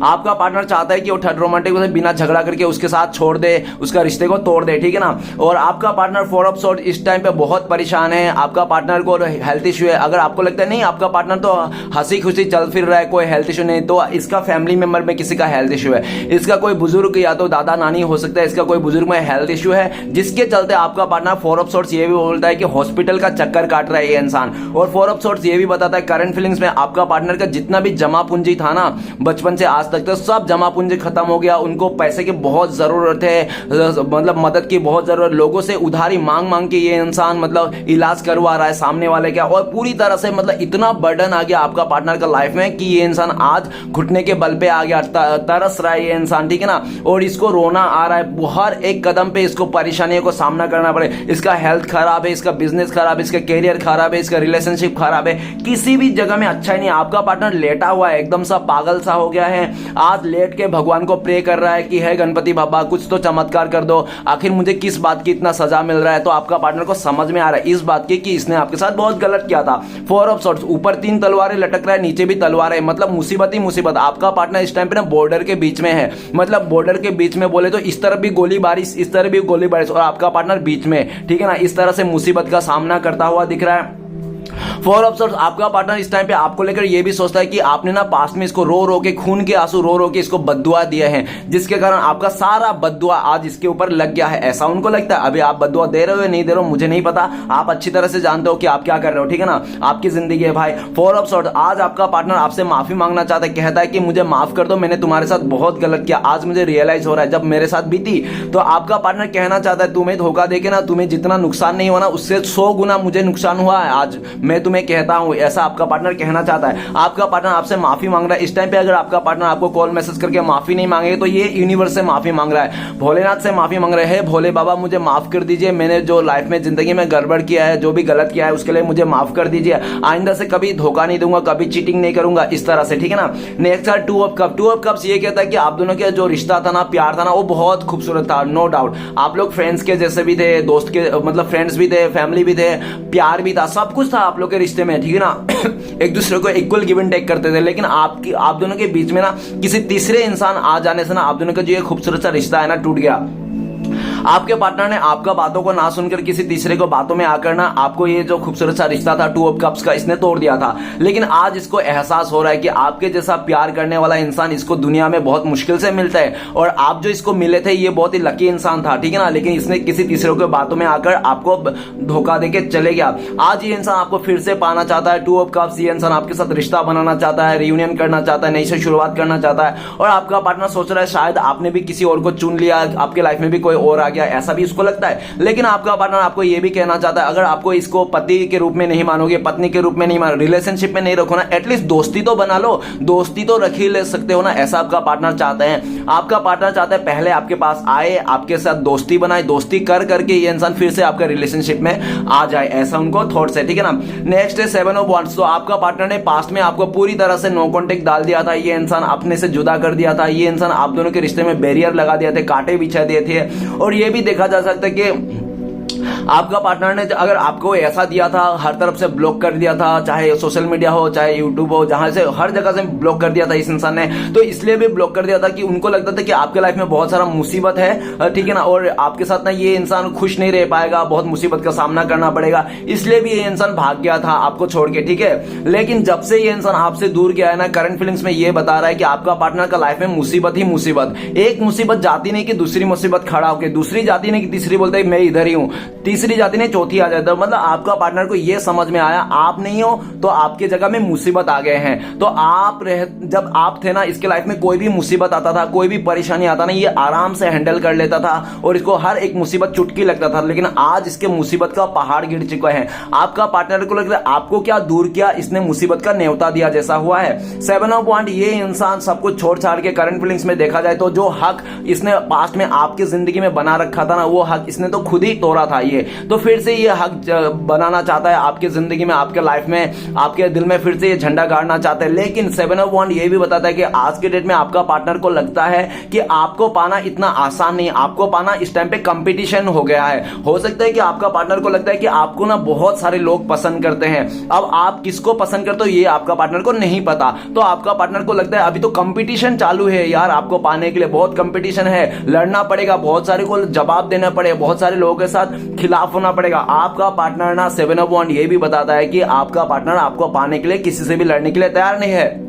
Speaker 1: आपका पार्टनर चाहता है कि वो थर्ड रोमांटिक से बिना झगड़ा करके उसके साथ छोड़ दे, उसका रिश्ते को तोड़ दे। ठीक है ना, और आपका पार्टनर फोर ऑफ सॉर्ड इस टाइम पे बहुत परेशान है। आपका पार्टनर को हेल्थ इश्यू है। अगर आपको लगता है नहीं आपका पार्टनर तो हंसी खुशी चल फिर रहा है, कोई हेल्थ इश्यू नहीं, तो इसका फैमिली मेंबर में किसी का हेल्थ इश्यू है। इसका कोई बुजुर्ग या तो दादा नानी हो सकता है, इसका कोई बुजुर्ग में हेल्थ इश्यू है, जिसके चलते आपका पार्टनर फोर ऑफ सॉर्ड्स ये भी बोलता है कि हॉस्पिटल का चक्कर काट रहा है ये इंसान। और फोर ऑफ सॉर्ड्स ये भी बताता है करंट फीलिंग्स में आपका पार्टनर का जितना भी जमा पूंजी था ना बचपन से आज तक, तो सब जमा पूंजी खत्म हो गया। उनको पैसे की बहुत जरूरत है, मतलब मदद की बहुत जरूरत, लोगों से उधारी मांग मांग के ये इंसान मतलब इलाज करवा रहा है सामने वाले का। और पूरी तरह से मतलब इतना बर्डन आ गया आपका पार्टनर का लाइफ में कि ये इंसान आज घुटने के बल पे आ गया, तरस रहा है ये इंसान। ठीक है ना, और इसको रोना आ रहा है, हर एक कदम पे इसको परेशानियों को सामना करना पड़े। इसका हेल्थ खराब है, इसका बिजनेस खराब है, इसका कैरियर खराब है, इसका रिलेशनशिप खराब है, किसी भी जगह में अच्छा ही नहीं। आपका पार्टनर लेटा हुआ है, एकदम सा पागल सा हो गया है। आज लेट के भगवान को प्रे कर रहा है कि है गणपति बाबा कुछ तो चमत्कार कर दो, आखिर मुझे किस बात की इतना सजा मिल रहा है। तो आपका पार्टनर को समझ में आ रहा है इस बात की कि इसने आपके साथ बहुत गलत किया था। फोर ऑफ सॉर्ड्स, ऊपर 3 तलवारें लटक रहा है, नीचे भी तलवार है, मतलब मुसीबत ही मुसीबत। आपका पार्टनर इस टाइम पे ना बॉर्डर के बीच में है, मतलब बॉर्डर के बीच में बोले तो इस तरफ भी गोली बारिश, इस तरफ भी गोली बारिश, और आपका पार्टनर बीच में। ठीक है ना, इस तरह से मुसीबत का सामना करता हुआ दिख रहा है। फोर ऑफ सॉर्ड्स, आपका पार्टनर इस टाइम पे आपको लेकर ये भी सोचता है कि आपने ना पास्ट में इसको रो रो के, खून के आंसू रो रो के इसको बद्दुआ दिए हैं, जिसके कारण आपका सारा बद्दुआ आज इसके ऊपर लग गया है। ऐसा उनको लगता है। अभी आप बद्दुआ दे रहे हो या नहीं दे रहे हो मुझे नहीं पता, आप अच्छी तरह से जानते हो कि आप क्या कर रहे हो। ठीक है ना, आपकी जिंदगी है भाई। फोर ऑफ सॉर्ड्स, आज आपका पार्टनर आपसे माफी मांगना चाहता है, कहता है कि मुझे माफ कर दो, मैंने तुम्हारे साथ बहुत गलत किया, आज मुझे रियलाइज हो रहा है जब मेरे साथ बीती। तो आपका पार्टनर कहना चाहता है तुम्हें धोखा देके ना, तुम्हें जितना नुकसान नहीं हुआ ना उससे 100 गुना मुझे नुकसान हुआ है, आज मैं तुम्हें कहता हूं, ऐसा आपका पार्टनर कहना चाहता है। आपका पार्टनर आपसे माफी मांग रहा है। इस टाइम पे अगर आपका पार्टनर आपको कॉल मैसेज करके माफी नहीं मांगे तो ये यूनिवर्स से माफी मांग रहा है, भोलेनाथ से माफी मांग रहे हैं। भोले बाबा मुझे माफ कर दीजिए, मैंने जो लाइफ में जिंदगी में गड़बड़ किया है, जो भी गलत किया है उसके लिए मुझे माफ कर दीजिए, आइंदा से कभी धोखा नहीं दूंगा, कभी चीटिंग नहीं करूंगा, इस तरह से। ठीक है ना, नेक्स्ट है two of cup. Two of cups ये कहता है कि आप दोनों के जो रिश्ता था ना, प्यार था ना, वो बहुत खूबसूरत था, नो डाउट। आप लोग फ्रेंड्स के जैसे भी थे, दोस्त के मतलब फ्रेंड्स भी थे, फैमिली भी थे, प्यार भी था, सब कुछ था आप लोग के रिश्ते में। ठीक है ना, एक दूसरे को इक्वल गिव एंड टेक करते थे। लेकिन आप दोनों के बीच में ना किसी तीसरे इंसान आ जाने से ना आप दोनों का जो ये खूबसूरत सा रिश्ता है ना टूट गया। आपके पार्टनर ने आपका बातों को ना सुनकर किसी तीसरे को बातों में आकर ना आपको ये जो खूबसूरत सा रिश्ता था टू ऑफ कप्स का, इसने तोड़ दिया था। लेकिन आज इसको एहसास हो रहा है कि आपके जैसा प्यार करने वाला इंसान इसको दुनिया में बहुत मुश्किल से मिलता है, और आप जो इसको मिले थे ये बहुत ही लकी इंसान था। ठीक है ना, लेकिन इसने किसी तीसरे को बातों में आकर आपको धोखा देके चले गया। आज ये इंसान आपको फिर से पाना चाहता है, टू ऑफ कप्स, ये इंसान आपके साथ रिश्ता बनाना चाहता है, रियूनियन करना चाहता है, नई से शुरुआत करना चाहता है। और आपका पार्टनर सोच रहा है शायद आपने भी किसी और को चुन लिया, आपके लाइफ में भी कोई और आ गया, ऐसा भी उसको लगता है। लेकिन आपका पार्टनर आपको यह भी कहना चाहता है अगर आपको इसको पति के रूप में नहीं मानोगे, पत्नी के रूप में नहीं मानो, रिलेशनशिप में नहीं रखो ना, एटलीस्ट दोस्ती तो बना लो, दोस्ती तो रख ही ले सकते हो ना, ऐसा आपका पार्टनर चाहते हैं। आपका पार्टनर चाहता है पहले आपके पास आए, आपके साथ दोस्ती बनाए, दोस्ती कर करके ये इंसान फिर से आपका रिलेशनशिप में आ जाए, ऐसा उनको थॉट्स है। ठीक है ना, नेक्स्ट है 7 ऑफ वांड्स। तो आपका पार्टनर ने पास्ट में आपको पूरी तरह से नो कॉन्टेक्ट डाल दिया था, ये इंसान अपने से जुदा कर दिया था, ये इंसान आप दोनों के रिश्ते में बैरियर लगा दिया थे, कांटे बिछा दिए थे। और ये भी देखा जा सकता है कि आपका पार्टनर ने अगर आपको ऐसा दिया था, हर तरफ से ब्लॉक कर दिया था, चाहे सोशल मीडिया हो चाहे यूट्यूब हो, जहां से हर जगह से ब्लॉक कर दिया था इस इंसान ने, तो इसलिए भी ब्लॉक कर दिया था कि उनको लगता था कि आपके लाइफ में बहुत सारा मुसीबत है, ठीक है ना, और आपके साथ ना ये इंसान खुश नहीं रह पाएगा, बहुत मुसीबत का सामना करना पड़ेगा, इसलिए भी ये इंसान भाग गया था आपको छोड़ के। ठीक है, लेकिन जब से ये इंसान आपसे दूर गया है ना, करंट फीलिंग्स में ये बता रहा है कि आपका पार्टनर का लाइफ में मुसीबत ही मुसीबत, एक मुसीबत जाती नहीं कि दूसरी मुसीबत खड़ा होकर, दूसरी जाती नहीं कि तीसरी बोलता है मैं इधर ही हूं, तीसरी जाती नहीं चौथी आ जाती है। मतलब आपका पार्टनर को यह समझ में आया आप नहीं हो तो आपके जगह में मुसीबत आ गए हैं। तो जब आप थे ना, इसके लाइफ में कोई भी मुसीबत आता था, कोई भी परेशानी आता ना, ये आराम से हैंडल कर लेता था और इसको हर एक मुसीबत चुटकी लगता था। लेकिन आज इसके मुसीबत का पहाड़ गिर चुका है। आपका पार्टनर को लग रहा है आपको क्या दूर किया, इसने मुसीबत का न्योता दिया जैसा हुआ है। 7 ऑफ वांड, ये इंसान सब कुछ छोड़ छाड़ के करंट फीलिंग्स में देखा जाए तो जो हक इसने पास्ट में आपकी जिंदगी में बना रखा था ना, वो हक इसने तो खुद ही तोड़ा था। ये तो फिर से ये हक बनाना चाहता है आपकी जिंदगी में, आपके लाइफ में, आपके दिल में फिर से ये झंडा गाड़ना चाहते हैं। लेकिन 7 ऑफ वांड ये भी बताता है कि आज के डेट में आपका पार्टनर को लगता है कि आपको पाना इतना आसान नहीं, आपको पाना इस टाइम पे कंपटीशन हो गया है। हो सकता है कि आपका पार्टनर को लगता है कि आपको ना बहुत सारे लोग पसंद करते हैं, अब आप किसको पसंद करते हो ये आपका पार्टनर को नहीं पता। तो आपका पार्टनर को लगता है अभी तो कंपटीशन चालू है यार, आपको पाने के लिए बहुत कंपटीशन है, लड़ना पड़ेगा, बहुत सारे को जवाब देना पड़ेगा, बहुत सारे लोगों के साथ खिलाफ होना पड़ेगा। आपका पार्टनर ना 7 ऑफ वांड ये भी बताता है कि आपका पार्टनर आपको पाने के लिए किसी से भी लड़ने के लिए तैयार नहीं है।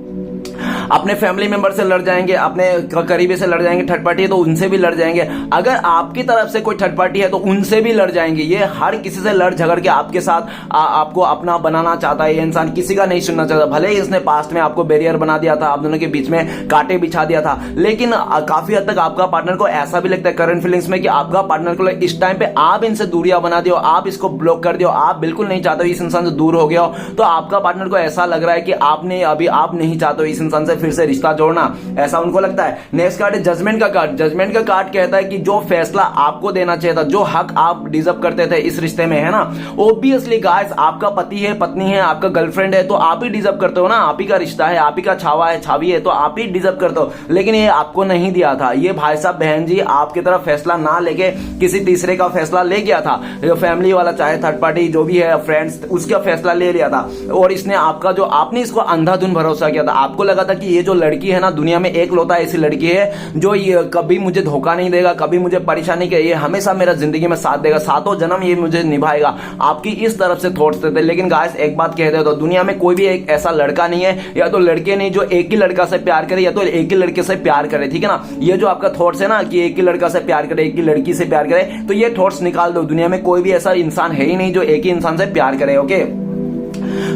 Speaker 1: अपने फैमिली मेंबर से लड़ जाएंगे, अपने करीबी से लड़ जाएंगे, थर्ड पार्टी है तो उनसे भी लड़ जाएंगे, अगर आपकी तरफ से कोई थर्ड पार्टी है तो उनसे भी लड़ जाएंगे। ये हर किसी से लड़ झगड़ के आपके साथ आपको अपना बनाना चाहता है। ये इंसान किसी का नहीं सुनना चाहता, भले ही इसने पास्ट में आपको बैरियर बना दिया था, आप दोनों के बीच में कांटे बिछा दिया था, लेकिन काफी हद तक आपका पार्टनर को ऐसा भी लगता है करंट फीलिंग्स में कि आपका पार्टनर को इस टाइम पे आप इनसे दूरियां बना दियो, आप इसको ब्लॉक कर दियो, आप बिल्कुल नहीं चाहते हो इस इंसान से दूर हो गया हो। तो आपका पार्टनर को ऐसा लग रहा है कि आपने अभी आप नहीं चाहते हो इस इंसान से फिर से रिश्ता जोड़ना, ऐसा उनको लगता है। नेक्स्ट कार्ड है जजमेंट का कार्ड। जजमेंट का कार्ड कहता है कि जो फैसला आपको देना चाहिए था, जो हक आप डिजर्व करते थे इस रिश्ते में, है ना, ऑब्वियसली गाइस आपका पति है, पत्नी है, आपका गर्लफ्रेंड है तो आप ही डिजर्व करते हो ना, आप ही का रिश्ता है, आप ही का छावा है, छावी है, तो आप ही डिजर्व करते हो। लेकिन ये आपको नहीं दिया था, ये भाई साहब बहन जी आपकी तरफ फैसला ना लेके किसी तीसरे का फैसला ले गया था, फैमिली वाला चाहे थर्ड पार्टी जो भी है, फ्रेंड्स, उसका फैसला ले लिया था। और इसने आपका जो आपने इसको अंधाधुन भरोसा किया था, आपको लगा था कि ये जो लड़की है ना दुनिया में एक लौता ऐसी लड़की है जो ये कभी मुझे धोखा नहीं देगा, कभी मुझे परेशानी के, ये हमेशा मेरा जिंदगी में साथ देगा, सातों जन्म ये मुझे निभाएगा, आपकी इस तरफ से थॉट्स थे। लेकिन गाइस एक बात कहते हो तो दुनिया में कोई भी एक ऐसा लड़का नहीं है या तो लड़के नहीं जो एक ही लड़का से प्यार करे या तो एक ही लड़के से प्यार करे, ठीक है ना। ये जो आपका थॉट्स है ना कि एक ही लड़का से प्यार करे, एक ही लड़की से प्यार करे, तो ये थॉट्स निकाल दो। दुनिया में कोई भी ऐसा इंसान है ही नहीं जो एक ही इंसान से प्यार करे, ओके।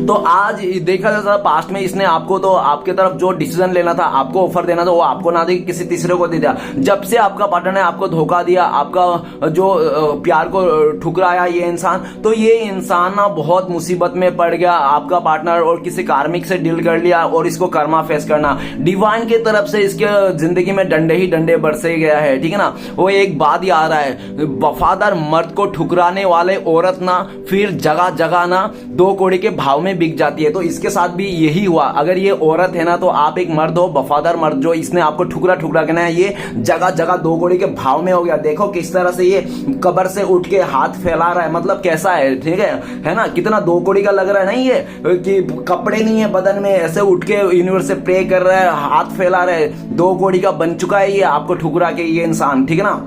Speaker 1: तो आज देखा जाता पास्ट में इसने आपको तो आपके तरफ जो डिसीजन लेना था, आपको ऑफर देना था, वो आपको ना दे किसी तीसरे को दे दिया। जब से आपका पार्टनर ने आपको धोखा दिया, आपका जो प्यार को ठुकराया ये इंसान, तो ये इंसान ना बहुत मुसीबत में पड़ गया। आपका पार्टनर और किसी कार्मिक से डील कर लिया और इसको कर्मा फेस करना, डिवाइन की तरफ से इसके जिंदगी में डंडे ही डंडे बरसे गया है, ठीक है ना। वो एक बात याद आ रहा है, वफादार मर्द को ठुकराने वाले औरत ना फिर जगह जगह ना 2 कौड़ी के भाव में बिक जाती है। तो इसके साथ भी यही हुआ। अगर ये औरत है ना तो आप एक मर्द हो, वफादार मर्द, जो इसने आपको ठुकरा ठुकरा के ना ये जगह जगह 2 कौड़ी के भाव में हो गया। देखो किस तरह से ये कब्र से उठ के हाथ फैला रहा है, मतलब कैसा है, ठीक है ना, कितना 2 कौड़ी का लग रहा है ना ये, कि कपड़े नहीं है बदन में, ऐसे उठ के यूनिवर्स से प्रे कर रहा है, हाथ फैला रहा है, 2 कौड़ी का बन चुका है ये आपको ठुकरा के ये इंसान, ठीक है ना।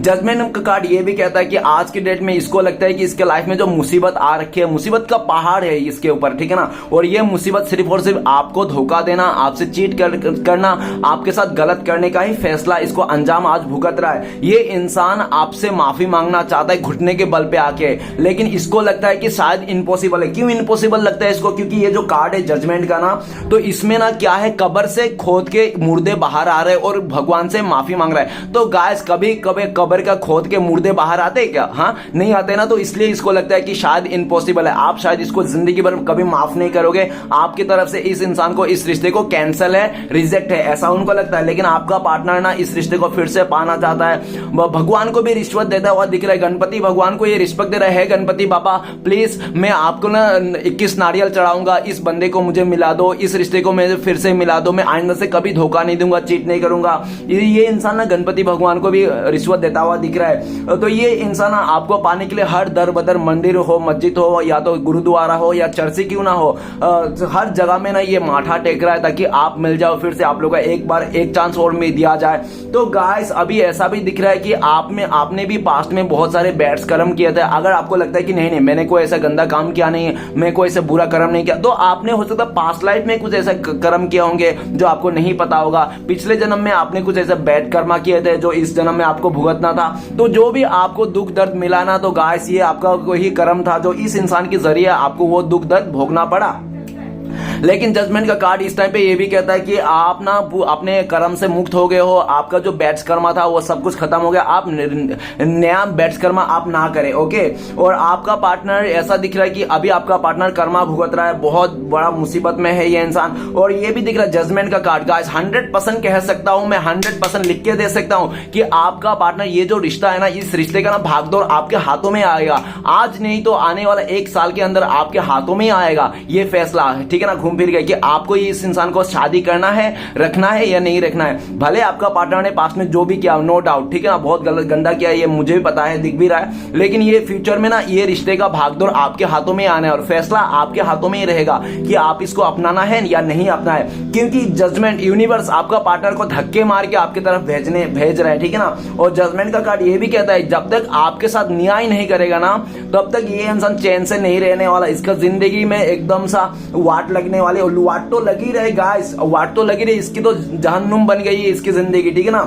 Speaker 1: जजमेंट का कार्ड ये भी कहता है कि आज की डेट में इसको लगता है कि इसके लाइफ में जो मुसीबत आ रखी है, मुसीबत का पहाड़ है इसके ऊपर, ठीक है ना। और ये मुसीबत सिर्फ और सिर्फ आपको धोखा देना, आपसे चीट करना, आपके साथ गलत करने का ही फैसला इसको अंजाम आज भुगत रहा है। ये इंसान आपसे माफी मांगना चाहता है घुटने के बल पे आके, लेकिन इसको लगता है कि शायद इम्पॉसिबल है। क्यों इम्पॉसिबल लगता है इसको? क्योंकि ये जो कार्ड है जजमेंट का ना, तो इसमें ना क्या है, कब्र से खोद के मुर्दे बाहर आ रहे हैं और भगवान से माफी मांग रहा है। तो गाइस कभी कभी कब्र का खोद के मुर्दे बाहर आते हैं क्या? हाँ, नहीं आते ना। तो इसलिए इसको लगता है कि शायद इम्पॉसिबल है, आप शायद इसको जिंदगी भर कभी माफ नहीं करोगे, आपकी तरफ से इस इंसान को, इस रिश्ते को कैंसिल है, रिजेक्ट है, ऐसा उनको लगता है। लेकिन आपका पार्टनर ना इस रिश्ते को फिर से पाना चाहता है, भगवान को भी रिश्वत देता हुआ दिख रहा है, गणपति भगवान को ये रिश्वत दे रहा है, गणपति बाबा प्लीज मैं आपको ना 21 नारियल चढ़ाऊंगा, इस बंदे को मुझे मिला दो, इस रिश्ते को मुझे फिर से मिला दो, मैं आइंदा से कभी धोखा नहीं दूंगा, चीट नहीं करूंगा। ये इंसान ना गणपति भगवान को भी रिश्वत देता हुआ दिख रहा है। तो ये इंसान आपको पाने के लिए हर दर बदर, मंदिर हो, मस्जिद हो, या तो गुरुद्वारा हो या चर्च ही क्यों ना हो, हर जगह में ना ये माथा टेक रहा है ताकि आप मिल जाओ, फिर से आप लोग का एक बार एक चांस और में दिया जाए। तो गाइस अभी ऐसा भी दिख रहा है कि आपने भी पास्ट में बहुत सारे बैड्स कर्म किए थे। अगर आपको लगता है कि नहीं मैंने कोई ऐसा गंदा काम किया नहीं है, मैं कोई ऐसा बुरा कर्म नहीं किया, तो आपने हो सकता है पास्ट लाइफ में कुछ ऐसा कर्म किया होंगे जो आपको नहीं पता होगा। पिछले जन्म में आपने कुछ ऐसा बैड कर्मा किए थे जो इस जन्म में आपको भुगतना भुगतना था। तो जो भी आपको दुख दर्द मिला ना, तो गाइस ये आपका वही कर्म था जो इस इंसान के जरिए आपको वो दुख दर्द भोगना पड़ा। लेकिन जजमेंट का कार्ड इस टाइम पे ये भी कहता है कि आप ना अपने कर्म से मुक्त हो गए हो, आपका जो बैड्स कर्मा था वो सब कुछ खत्म हो गया, आप नया बैड्स कर्मा आप ना करें। ओके, और आपका पार्टनर ऐसा दिख रहा है कि अभी आपका पार्टनर कर्मा भुगत रहा है, बहुत बड़ा मुसीबत में है ये इंसान। और ये भी दिख रहा है जजमेंट का कार्ड। गाइस 100% कह सकता हूं मैं, 100% लिख के दे सकता हूं कि आपका पार्टनर, ये जो रिश्ता है ना, इस रिश्ते का ना भागदौड़ आपके हाथों में आएगा। आज नहीं तो आने वाला 1 साल के अंदर आपके हाथों में आएगा ये फैसला, ठीक है ना, घूम फिर गए कि आपको इस इंसान को शादी करना है, रखना है या नहीं रखना है। भले आपका पार्टनर ने पास्ट में जो भी किया, नो डाउट, ठीक है ना, बहुत गलत गंदा किया, ये मुझे भी पता है, दिख भी रहा है, लेकिन ये फ्यूचर में ना ये रिश्ते का भागदौड़ आपके हाथों में आना है और फैसला आपके हाथों में ही रहेगा कि आप इसको अपनाना है या नहीं अपना है। क्योंकि जजमेंट, यूनिवर्स आपका पार्टनर को धक्के मार के आपकी तरफ भेज रहा है, ठीक है ना। और जजमेंट का कार्ड ये भी कहता है जब तक आपके साथ न्याय नहीं करेगा ना, तब तक ये इंसान चैन से नहीं रहने वाला। इसका जिंदगी में एकदम सा वाट लगने वाली, और वाट तो लगी रहे गाइस, वाट तो लगी रही, इसकी तो जहन्नुम बन गई है इसकी जिंदगी, ठीक है ना।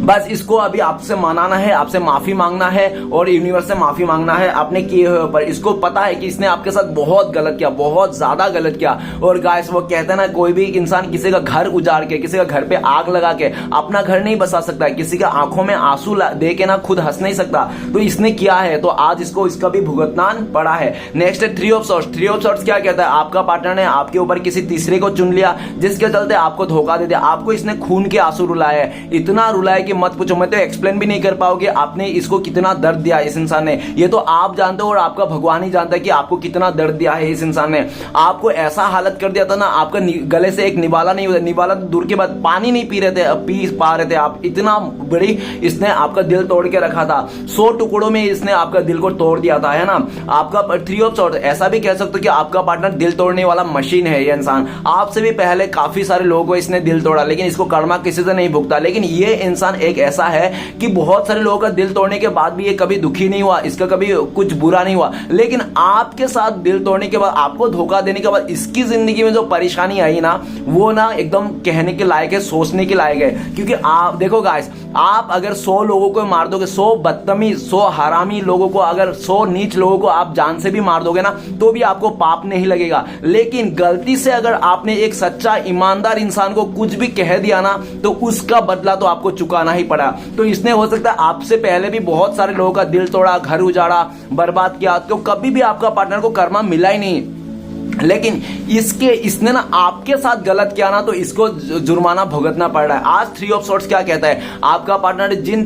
Speaker 1: बस इसको अभी आपसे मनाना है, आपसे माफी मांगना है और यूनिवर्स से माफी मांगना है अपने किए हुए पर। इसको पता है कि इसने आपके साथ बहुत गलत किया, बहुत ज्यादा गलत किया। और गाइस वो कहते हैं ना, कोई भी इंसान किसी का घर उजाड़ के, किसी का घर पे आग लगा के अपना घर नहीं बसा सकता है, किसी के आंखों में आंसू दे के ना खुद हंस नहीं सकता। तो इसने किया है, तो आज इसको इसका भी भुगतना पड़ा है। नेक्स्ट है 3 ऑफ सॉर्ड्स। 3 ऑफ सॉर्ड्स क्या कहता है? आपका पार्टनर ने आपके ऊपर किसी तीसरे को चुन लिया, जिसके चलते आपको धोखा दे दिया, आपको इसने खून के आंसू रुलाया है, इतना रुलाया कि मत पूछो, मैं तो एक्सप्लेन भी नहीं कर पाओगे आपने इसको कितना दर्द दिया इस इंसान ने। ये तो आप जानते हो और आपका भगवान ही जानता है कि आपको कितना दर्द दिया है इस इंसान ने। आपको ऐसा हालत कर दिया था ना, आपका गले से एक निवाला नहीं होता, निवाला तो दूर के बाद पानी नहीं पी पा रहे थे आप, इतना बड़ी इसने आपका दिल तोड़ के रखा था। 100 टुकड़ों में इसने आपका दिल को तोड़ दिया था, है ना। आपका 3 ऑफ सॉर्ड्स, ऐसा भी कह सकते हो कि आपका पार्टनर दिल तोड़ने वाला मशीन है ये इंसान। आपसे भी पहले काफी सारे लोगों को इसने दिल तोड़ा, लेकिन इसको कर्मा किसी से नहीं भुगता। लेकिन ये इंसान एक ऐसा है कि बहुत सारे लोगों का दिल तोड़ने के बाद भी ये कभी दुखी नहीं हुआ, इसका कभी कुछ बुरा नहीं हुआ। लेकिन आपके साथ दिल तोड़ने के बाद, आपको धोखा देने के बाद इसकी जिंदगी में जो परेशानी आई ना, वो ना एकदम कहने के लायक है, सोचने के लायक है। क्योंकि आप देखो गाइस, आप अगर 100 लोगों को मार दोगे, 100 बदतमीज, 100 हरामी लोगों को, अगर 100 नीच लोगों को आप जान से भी मार दोगे ना, तो भी आपको पाप नहीं लगेगा। लेकिन गलती से अगर आपने एक सच्चा ईमानदार इंसान को कुछ भी कह दिया ना, तो उसका बदला तो आपको चुकाना ही पड़ा। तो इसने हो सकता है आपसे पहले भी बहुत सारे लोगों का दिल तोड़ा, घर उजाड़ा, बर्बाद किया, तो कभी भी आपका पार्टनर को कर्मा मिला ही नहीं। लेकिन इसने ना आपके साथ गलत किया ना, तो इसको जुर्माना भुगतना पड़ रहा है। आज 3 ऑफ सॉर्ड्स क्या कहता है? आपका पार्टनर जिन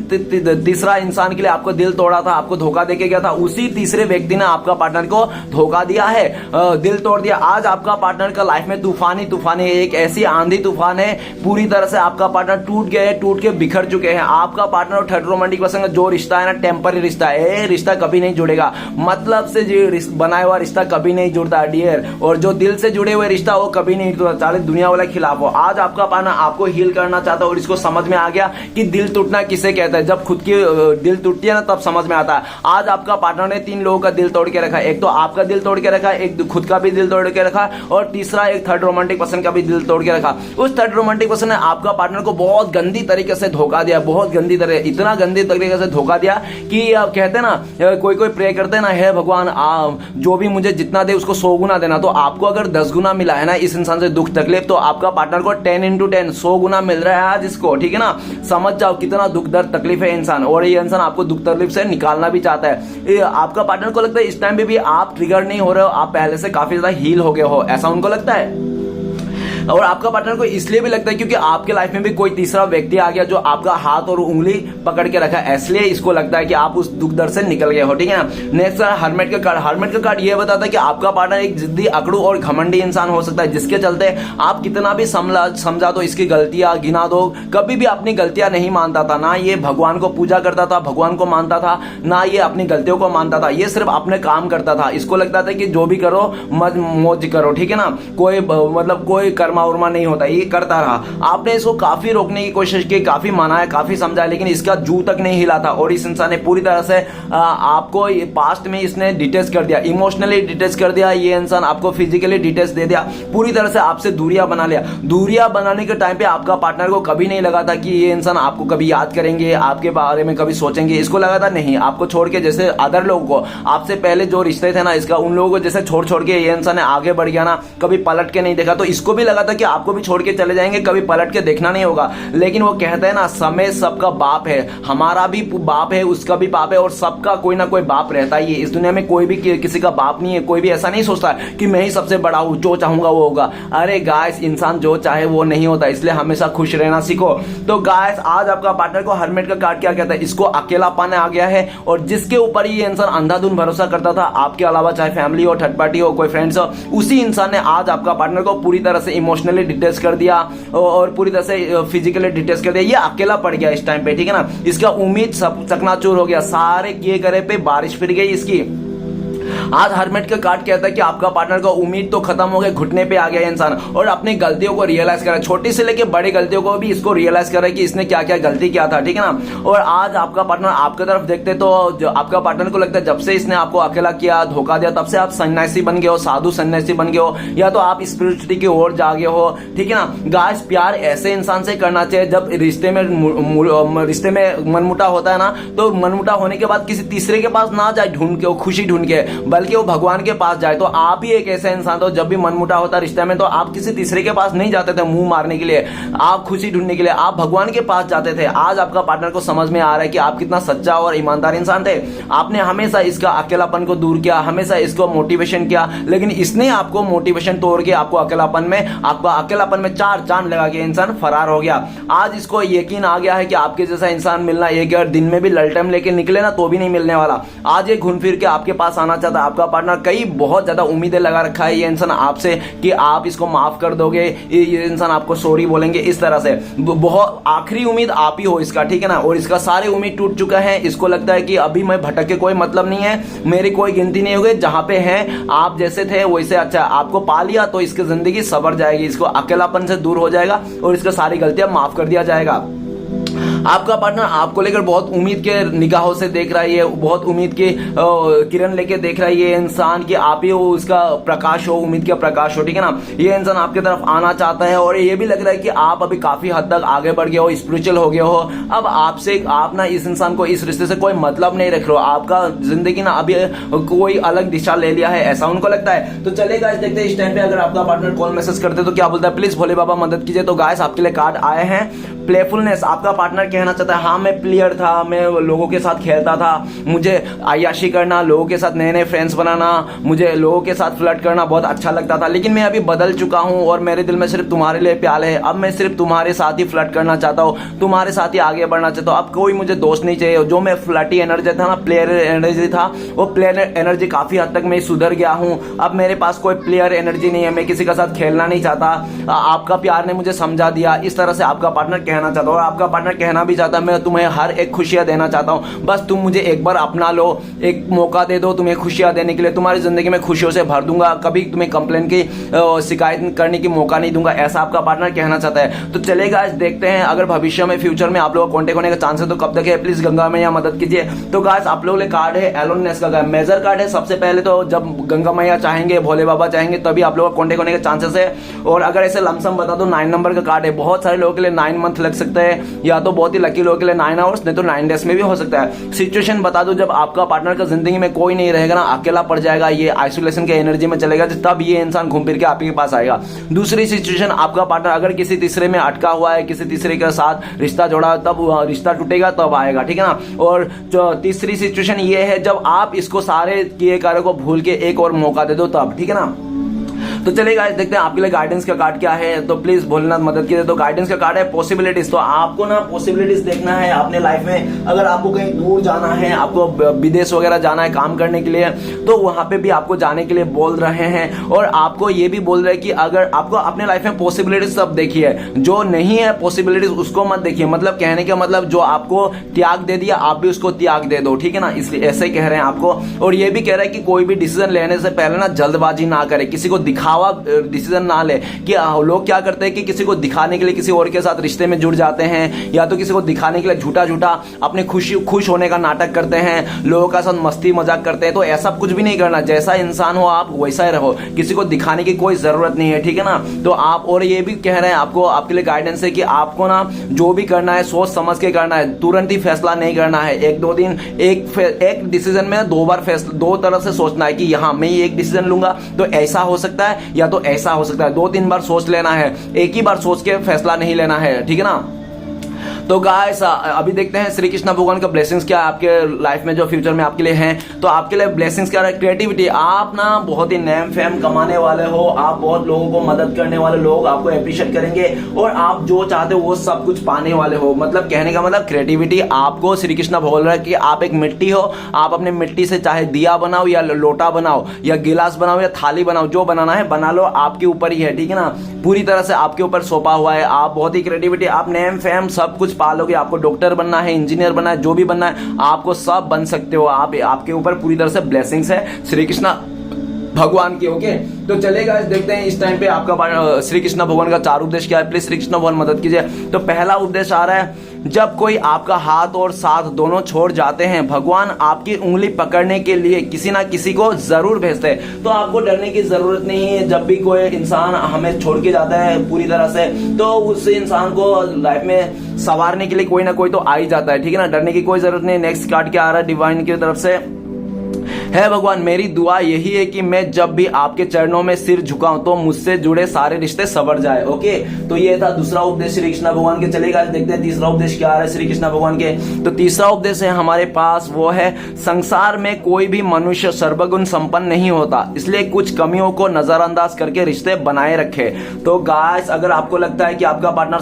Speaker 1: तीसरा इंसान के लिए आपको दिल तोड़ा था, आपको धोखा देके गया था, उसी तीसरे व्यक्ति ने आपका पार्टनर को धोखा दिया है, दिल तोड़ दिया। आज आपका पार्टनर का लाइफ में तूफान है, एक ऐसी आंधी तूफान है, पूरी तरह से आपका पार्टनर टूट गए, टूट के बिखर चुके हैं। आपका पार्टनर और थर्ड रोमांटिक पर्सन का जो रिश्ता है ना, टेम्पररी रिश्ता है, रिश्ता कभी नहीं जुड़ेगा। मतलब से जो बनाया हुआ रिश्ता कभी नहीं जुड़ता डियर, और जो दिल से जुड़े हुए रिश्ता वो कभी नहीं जुड़ता, चाहे दुनिया वाला खिलाफ हो। आज आपका पार्टनर आपको हील करना चाहता है और इसको समझ में आ गया कि दिल टूटना किसे कहता है। जब खुद की दिल टूटती है ना, तब समझ में आता है। आज आपका पार्टनर ने 3 लोगों का दिल तोड़ के रखा है, एक तो आपका दिल तोड़ के रखा, एक खुद का भी दिल तोड़ के रखा, और तीसरा एक थर्ड रोमांटिक पर्सन का भी दिल तोड़ के रखा। उस थर्ड रोमांटिक पर्सन ने आपका पार्टनर को बहुत गंदी तरीके से धोखा दिया, बहुत गंदी तरह, इतना गंदी तरीके से धोखा दिया कि आप कहते हैं ना, कोई प्रे करते हैं ना, हे भगवान जो भी मुझे जितना दे उसको 100 गुना देना। तो आपको अगर 10 गुना मिला है ना इस इंसान से दुख तकलीफ, तो आपका पार्टनर को 10 into 10 100 गुना मिल रहा है आज इसको, ठीक है ना। समझ जाओ कितना दुख दर्द तकलीफ है इंसान, और ये इंसान आपको दुख तकलीफ से निकालना भी चाहता है। आपका पार्टनर को लगता है इस टाइम पे भी आप ट्रिगर नहीं हो रहे हो, आप पहले से काफी ज्यादा हील हो गए हो, ऐसा उनको लगता है। और आपका पार्टनर को इसलिए भी लगता है क्योंकि आपके लाइफ में भी कोई तीसरा व्यक्ति आ गया जो आपका हाथ और उंगली पकड़ के रखा है, इसलिए इसको लगता है कि आप उस दुख दर्द से निकल गए हो, ठीक है ना। नेक्स्ट है हर्मिट का कार्ड। हर्मिट का कार्ड ये बताता है कि आपका पार्टनर एक जिद्दी, अकड़ू और घमंडी इंसान हो सकता है, जिसके चलते आप कितना भी समझा दो इसकी गलतियां, गिना दो, कभी भी अपनी गलतियां नहीं मानता था। ना ये भगवान को पूजा करता था, भगवान को मानता था, ना ये अपनी गलतियों को मानता था, ये सिर्फ अपने काम करता था। इसको लगता था कि जो भी करो मौज करो, ठीक है ना। कोई मतलब कोई कर्म शर्मा उर्मा नहीं होता, ये करता रहा। आपने इसको काफी रोकने की कोशिश की, काफी मनाया, काफी समझाया, लेकिन इसका जू तक नहीं हिला था। और इस इंसान ने पूरी तरह से आपको पास्ट में इसने डिटेच कर दिया, इमोशनली डिटेच कर दिया, ये इंसान आपको फिजिकली डिटेच दे दिया, पूरी तरह से आपसे दूरियां बना लिया। दूरियां बनाने के टाइम पे आपका पार्टनर को कभी नहीं लगा था कि ये इंसान आपको कभी याद करेंगे, आपके बारे में कभी सोचेंगे। इसको लगा था नहीं, आपको छोड़ के, जैसे अदर लोगों को, आपसे पहले जो रिश्ते थे ना इसका, उन लोगों को जैसे छोड़ के ये इंसान आगे बढ़ गया ना, कभी पलट के नहीं देखा। तो इसको भी लगा था कि आपको भी छोड़ के चले जाएंगे, कभी पलट के देखना नहीं होगा। लेकिन वो कहते हैं ना, समय सबका बाप है, हमारा भी बाप है, उसका भी बाप है, और सबका कोई ना कोई बाप रहता ही है। इस दुनिया में कोई भी किसी का बाप नहीं है। कोई भी ऐसा नहीं सोचता कि मैं ही सबसे बड़ा हूं, जो चाहूंगा वो होगा। अरे गाइस, इंसान जो चाहे वो नहीं होता, इसलिए हमेशा खुश रहना सीखो। तो गाइस, आज आपका पार्टनर को हरमेट का कार्ड क्या कहता है? इसको अकेलापन आ गया है, और जिसके ऊपर ये इंसान अंधाधुंध भरोसा करता था, आपके अलावा चाहे फैमिली हो, थर्ड पार्टी हो, कोई फ्रेंड्स हो, उसी इंसान ने आज आपका पार्टनर को पूरी तरह से इमोशनली डिटेच कर दिया और पूरी तरह से फिजिकली डिटेच कर दिया। ये अकेला पड़ गया इस टाइम पे, ठीक है ना। इसका उम्मीद सब चकनाचूर हो गया, सारे किए करे पे बारिश फिर गई इसकी। आज हरमेट का कार्ड कहता है कि आपका पार्टनर का उम्मीद तो खत्म हो गया, घुटने पे आ गया इंसान, और अपनी गलतियों को रियलाइज करा, छोटी से लेके बड़ी गलतियों को भी इसको रियलाइज करा कि इसने क्या क्या गलती किया था, ठीक है ना। और आज आपका पार्टनर आपकी तरफ देखते तो आपका पार्टनर को लगता है जब से इसने आपको अकेला किया, धोखा दिया, तब से आप सन्यासी बन गए हो, साधु सन्यासी बन गए हो, या तो आप स्पिरिचुअलिटी की ओर जागे हो, ठीक है ना। गाइस, प्यार ऐसे इंसान से करना चाहिए जब रिश्ते में मनमुटा होता है ना, तो मनमुटा होने के बाद किसी तीसरे के पास ना जाए ढूंढ के, खुशी ढूंढ के, बल्कि वो भगवान के पास जाए। तो आप ही एक ऐसा इंसान हो, जब भी मनमुटा होता रिश्ते में, तो आप किसी तीसरे के पास नहीं जाते थे मुंह मारने के लिए, आप खुशी ढूंढने के लिए, आप भगवान के पास जाते थे। आज आपका पार्टनर को समझ में आ रहा है कि आप कितना सच्चा और ईमानदार इंसान थे। आपने हमेशा इसका अकेलापन को दूर किया, हमेशा इसको मोटिवेशन किया, लेकिन इसने आपको मोटिवेशन तोड़ के आपको अकेलापन में चार चांद लगा के इंसान फरार हो गया। आज इसको यकीन आ गया है कि आपके जैसा इंसान मिलना, एक अगर दिन में भी ललटम लेके निकले ना तो भी नहीं मिलने वाला। आज ये घूम फिर के आपके पास आना चाहता है। आपका पार्टनर कई बहुत ज्यादा उम्मीदें लगा रखा है ये इंसान आपसे कि आप इसको माफ कर दोगे, ये इंसान आपको सॉरी बोलेंगे, इस तरह से बहुत आखिरी उम्मीद आप ही हो इसका, ठीक है ना। और इसका सारे उम्मीद टूट चुका है। इसको लगता है कि अभी मैं भटक के कोई मतलब नहीं है, मेरी कोई गिनती नहीं होगी, जहां पे हैं आप जैसे थे वैसे अच्छा। आपको पा लिया तो इसकी जिंदगी सवर जाएगी, इसको अकेलापन से दूर हो जाएगा और इसका सारी गलतियां माफ कर दिया जाएगा। आपका पार्टनर आपको लेकर बहुत उम्मीद के निगाहों से देख रहा है, बहुत उम्मीद की किरण लेके देख रहा है ये इंसान कि आप ही वो उसका प्रकाश हो, उम्मीद का प्रकाश हो, ठीक है ना। ये इंसान आपके तरफ आना चाहता है, और ये भी लग रहा है कि आप अभी काफी हद तक आगे बढ़ गए हो, स्पिरिचुअल हो गए हो। अब आप ना इस इंसान को, इस रिश्ते से कोई मतलब नहीं रख रहे हो, आपका जिंदगी ना अभी कोई अलग दिशा ले लिया है, ऐसा उनको लगता है। तो चलिए गाइस, देखते हैं इस टाइम पे अगर आपका पार्टनर कॉल मैसेज करते तो क्या बोलता है। प्लीज भोले बाबा मदद कीजिए। तो गाइस, आपके लिए कार्ड आए हैं प्लेफुलनेस। आपका पार्टनर कहना चाहता है, हाँ मैं प्लेयर था, मैं लोगों के साथ खेलता था, मुझे अय्याशी करना, लोगों के साथ नए नए फ्रेंड्स बनाना, मुझे लोगों के साथ फ्लर्ट करना बहुत अच्छा लगता था, लेकिन मैं अभी बदल चुका हूं और मेरे दिल में सिर्फ तुम्हारे लिए प्यार है। अब मैं सिर्फ तुम्हारे साथ ही फ्लर्ट करना चाहता हूं, तुम्हारे साथ ही आगे बढ़ना चाहता हूं। अब कोई मुझे दोस्त नहीं चाहिए। जो मैं फ्लर्टी एनर्जी था ना, प्लेयर एनर्जी था, वो प्लेयर एनर्जी काफी हद तक मैं सुधर गया हूं। अब मेरे पास कोई प्लेयर एनर्जी नहीं है, मैं किसी के साथ खेलना नहीं चाहता। आपका प्यार ने मुझे समझा दिया। इस तरह से आपका पार्टनर कहना चाहता हूं, और आपका पार्टनर कहना भी चाहता है, मैं तुम्हें हर एक खुशियां देना चाहता हूं, बस तुम मुझे एक बार अपना लो, एक मौका दे दो तुम्हें खुशियां देने के लिए। तुम्हारी जिंदगी में खुशियों से भर दूंगा, कभी तुम्हें कंप्लेन की शिकायत करने की मौका नहीं दूंगा, ऐसा आपका पार्टनर कहना चाहता है। तो चलेगा, आज देखते हैं अगर भविष्य में, फ्यूचर में आप लोगों को कॉन्टेक्ट होने का चांस है तो कब तक है। प्लीज गंगा मैया मदद कीजिए। तो गाइस, आप लोगों के कार्ड है एलोननेस का मेजर कार्ड है। सबसे पहले तो जब गंगा मैया चाहेंगे, भोले बाबा चाहेंगे, तभी आप लोगों को कॉन्टेक्ट होने के चांसेस है। और अगर ऐसे लमसम बता दो, 9 नंबर का कार्ड है। बहुत सारे लोगों के लिए 9 मंथ लग सकता है, या तो बहुत ही लकी लोगों के लिए 9 आवर्स, नहीं तो 9 डेज में भी हो सकता है। सिचुएशन बता दो, जब आपका पार्टनर का जिंदगी में कोई नहीं रहेगा ना, अकेला पड़ जाएगा, ये आइसोलेशन के एनर्जी में चलेगा, तब ये इंसान घूम फिर के आपके पास आएगा। दूसरी सिचुएशन, आपका पार्टनर अगर किसी तीसरे में अटका हुआ है, किसी तीसरे के साथ रिश्ता जोड़ा, तब रिश्ता टूटेगा, तब आएगा, ठीक है ना। और तीसरी सिचुएशन ये है, जब आप इसको सारे किए कार्य को भूल के एक और मौका दे दो, तब, ठीक है ना। तो चलिए गाइस, देखते हैं आपके लिए गाइडेंस का कार्ड क्या है। तो प्लीज भोलेनाथ मदद कीजिए। तो गाइडेंस का कार्ड है पॉसिबिलिटीज। तो आपको ना पॉसिबिलिटीज देखना है अपने लाइफ में। अगर आपको कहीं दूर जाना है, आपको विदेश वगैरह जाना है काम करने के लिए, तो वहां पे भी आपको जाने के लिए बोल रहे हैं। और आपको ये भी बोल रहे हैं कि अगर आपको अपने लाइफ में पॉसिबिलिटीज सब देखिए, जो नहीं है पॉसिबिलिटीज उसको मत देखिए। मतलब कहने का मतलब, जो आपको त्याग दे दिया आप भी उसको त्याग दे दो, ठीक है ना। इसलिए ऐसे कह रहे हैं आपको। और ये भी कह रहे हैं कि कोई भी डिसीजन लेने से पहले ना जल्दबाजी ना करे, किसी को दिखा दिखावा डिसीजन ना ले कि लोग क्या करते हैं कि किसी को दिखाने के लिए किसी और के साथ रिश्ते में जुड़ जाते हैं, या तो किसी को दिखाने के लिए झूठा झूठा अपने खुश होने का नाटक करते हैं, लोगों का साथ मस्ती मजाक करते हैं। तो ऐसा कुछ भी नहीं करना, जैसा इंसान हो आप वैसा ही रहो, किसी को दिखाने की कोई जरूरत नहीं है, ठीक है ना। तो आप और ये भी कह रहे हैं आपको, आपके लिए गाइडेंस है कि आपको ना जो भी करना है सोच समझ के करना है, तुरंत ही फैसला नहीं करना है। एक दो दिन एक डिसीजन में दो बार फैसला, दो तरफ से सोचना है कि यहाँ मैं एक डिसीजन लूंगा तो ऐसा हो सकता है या तो ऐसा हो सकता है, दो तीन बार सोच लेना है, एक ही बार सोच के फैसला नहीं लेना है, ठीक है ना। तो गाइस अभी देखते हैं श्री कृष्ण भगवान का ब्लेसिंग्स क्या है आपके लाइफ में जो फ्यूचर में आपके लिए हैं। तो आपके लिए ब्लेसिंग्स क्या है, क्रिएटिविटी, आप ना बहुत ही नेम फेम कमाने वाले हो, आप बहुत लोगों को मदद करने वाले, लोग आपको अप्रिशिएट करेंगे और आप जो चाहते हो वो सब कुछ पाने वाले हो। मतलब कहने का मतलब क्रिएटिविटी आपको श्री कृष्ण बोल रहा है कि आप एक मिट्टी हो, आप अपने मिट्टी से चाहे दिया बनाओ या लोटा बनाओ या गिलास बनाओ या थाली बनाओ, जो बनाना है बना लो, आपके ऊपर ही है, ठीक है ना। पूरी तरह से आपके ऊपर सौंपा हुआ है, आप बहुत ही क्रिएटिविटी, आप नेम फेम सब कुछ पालोगे। आपको डॉक्टर बनना है, इंजीनियर बनना है, जो भी बनना है आपको सब बन सकते हो। आपके ऊपर पूरी तरह से ब्लेसिंग्स है श्री कृष्ण भगवान की, ओके। तो चलेगा देखते हैं इस टाइम पे आपका श्री कृष्ण भगवान का चार उपदेश क्या है। प्लीज श्री कृष्ण भगवान मदद कीजिए। तो पहला उपदेश आ रहा है, जब कोई आपका हाथ और साथ दोनों छोड़ जाते हैं, भगवान आपकी उंगली पकड़ने के लिए किसी ना किसी को जरूर भेजते हैं। तो आपको डरने की जरूरत नहीं है। जब भी कोई इंसान हमें छोड़ के जाता है पूरी तरह से, तो उस इंसान को लाइफ में संवारने के लिए कोई ना कोई तो आ ही जाता है, ठीक है ना। डरने की कोई जरूरत नहीं। नेक्स्ट कार्ड क्या आ रहा है डिवाइन की तरफ से, है भगवान मेरी दुआ यही है कि मैं जब भी आपके चरणों में सिर झुकाऊं तो मुझसे जुड़े सारे रिश्ते संवर जाए, ओके। तो ये था दूसरा उपदेश श्री कृष्ण भगवान के। चलेगा देखते हैं तीसरा उपदेश क्या आ रहा है श्री कृष्ण भगवान के। तो तीसरा उपदेश है हमारे पास, वो है संसार में कोई भी मनुष्य सर्वगुण संपन्न नहीं होता, इसलिए कुछ कमियों को नजरअंदाज करके रिश्ते बनाए रखे। तो गाइस अगर आपको लगता है कि आपका पार्टनर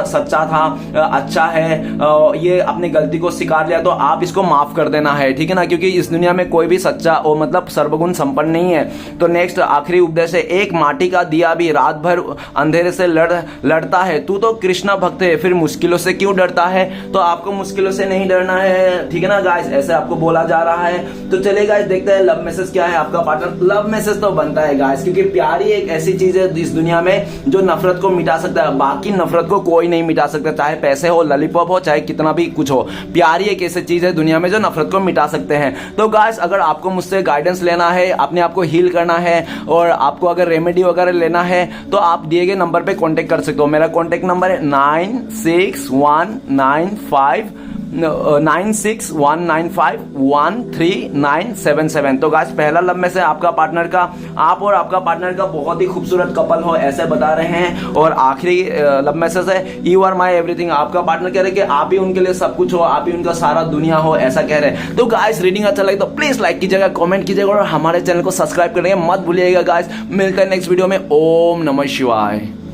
Speaker 1: सच्चा था, अच्छा है, ये अपनी गलती को स्वीकार लिया, तो आप इसको माफ कर देना है, ठीक है ना, क्योंकि इस दुनिया में कोई भी सच्चा और मतलब सर्वगुण संपन्न नहीं है। तो नेक्स्ट आखिरी उपदेश है, एक माटी का दिया भी रात भर अंधेरे से लड़ता है, तू तो कृष्णा भक्त है, फिर मुश्किलों से क्यों डरता है। तो आपको मुश्किलों से नहीं डरना है, ठीक है ना गाइस, ऐसे आपको बोला जा रहा है। तो चलिए गाइस देखते हैं लव मैसेज क्या है आपका पार्टनर। लव मैसेज तो बनता है गाइस, क्योंकि प्यार ही एक ऐसी चीज है इस दुनिया में जो नफरत को मिटा सकता है, बाकी नफरत को कोई नहीं मिटा सकता, चाहे पैसे हो, लॉलीपॉप हो, चाहे कितना भी कुछ हो। प्यार ही एक ऐसी चीज है दुनिया में जो नफरत को मिटा सकते हैं। तो गाइस अगर आपको मुझसे गाइडेंस लेना है, अपने आप को हील करना है और आपको अगर रेमेडी वगैरह लेना है, तो आप दिए गए नंबर पे कांटेक्ट कर सकते हो। मेरा कांटेक्ट नंबर है 961951951397। तो गाइस पहला लब में से आपका पार्टनर का, आप और आपका पार्टनर का बहुत ही खूबसूरत कपल हो ऐसे बता रहे हैं। और आखिरी लब मैसेज है, यू आर माई एवरीथिंग। आपका पार्टनर कह रहे हैं कि आप ही उनके लिए सब कुछ हो, आप ही उनका सारा दुनिया हो, ऐसा कह रहे हैं। तो गाइस रीडिंग अच्छा लगे तो प्लीज लाइक कीजिएगा, कमेंट कीजिएगा और हमारे चैनल को सब्सक्राइब करने मत भूलिएगा गाइस। मिलते हैं नेक्स्ट वीडियो में। ओम नमः शिवाय।